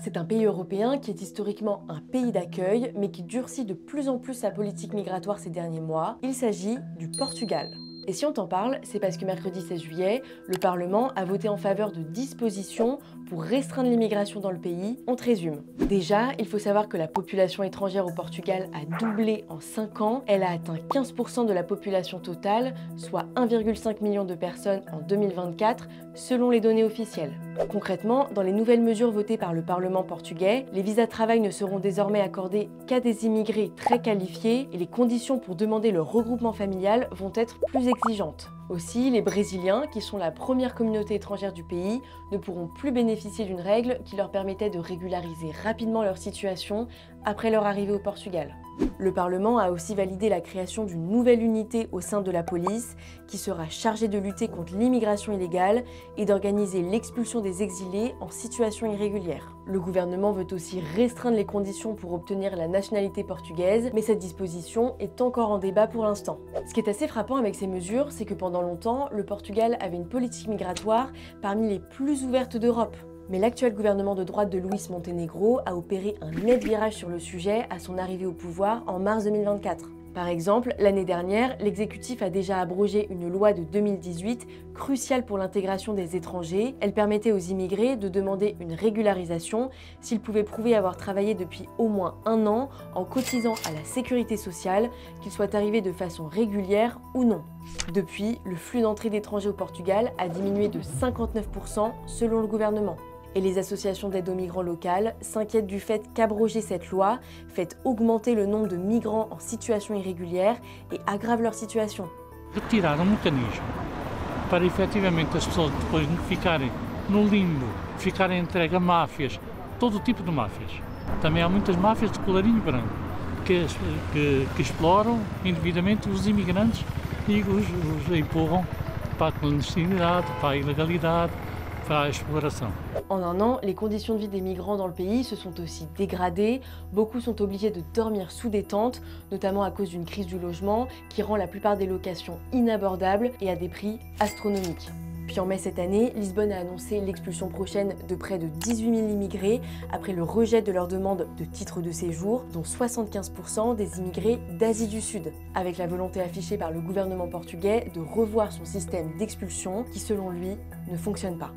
C'est un pays européen qui est historiquement un pays d'accueil, mais qui durcit de plus en plus sa politique migratoire ces derniers mois. Il s'agit du Portugal. Et si on t'en parle, c'est parce que mercredi 16 juillet, le Parlement a voté en faveur de dispositions pour restreindre l'immigration dans le pays. On te résume. Déjà, il faut savoir que la population étrangère au Portugal a doublé en 5 ans. Elle a atteint 15% de la population totale, soit 1,5 million de personnes en 2024, selon les données officielles. Concrètement, dans les nouvelles mesures votées par le Parlement portugais, les visas de travail ne seront désormais accordés qu'à des immigrés très qualifiés et les conditions pour demander le regroupement familial vont être plus exigeantes. Aussi, les Brésiliens, qui sont la première communauté étrangère du pays, ne pourront plus bénéficier d'une règle qui leur permettait de régulariser rapidement leur situation après leur arrivée au Portugal. Le Parlement a aussi validé la création d'une nouvelle unité au sein de la police qui sera chargée de lutter contre l'immigration illégale et d'organiser l'expulsion des exilés en situation irrégulière. Le gouvernement veut aussi restreindre les conditions pour obtenir la nationalité portugaise, mais cette disposition est encore en débat pour l'instant. Ce qui est assez frappant avec ces mesures, c'est que pendant longtemps, le Portugal avait une politique migratoire parmi les plus ouvertes d'Europe. Mais l'actuel gouvernement de droite de Luís Montenegro a opéré un net virage sur le sujet à son arrivée au pouvoir en mars 2024. Par exemple, l'année dernière, l'exécutif a déjà abrogé une loi de 2018 cruciale pour l'intégration des étrangers. Elle permettait aux immigrés de demander une régularisation s'ils pouvaient prouver avoir travaillé depuis au moins 1 an en cotisant à la sécurité sociale, qu'ils soient arrivés de façon régulière ou non. Depuis, le flux d'entrée d'étrangers au Portugal a diminué de 59% selon le gouvernement. Et les associations d'aide aux migrants locales s'inquiètent du fait qu'abroger cette loi fait augmenter le nombre de migrants en situation irrégulière et aggrave leur situation. Retirar um mecanismo para efetivamente as pessoas depois ficarem no limbo, ficarem entregue a máfias, todo tipo de máfias. Também há muitas máfias de colarinho branco que exploram indevidamente os imigrantes e os empurram para a clandestinidade, para a ilegalidade, para a exploração. En 1 an, les conditions de vie des migrants dans le pays se sont aussi dégradées. Beaucoup sont obligés de dormir sous des tentes, notamment à cause d'une crise du logement qui rend la plupart des locations inabordables et à des prix astronomiques. Puis en mai cette année, Lisbonne a annoncé l'expulsion prochaine de près de 18 000 immigrés après le rejet de leur demande de titre de séjour, dont 75% des immigrés d'Asie du Sud, avec la volonté affichée par le gouvernement portugais de revoir son système d'expulsion qui, selon lui, ne fonctionne pas.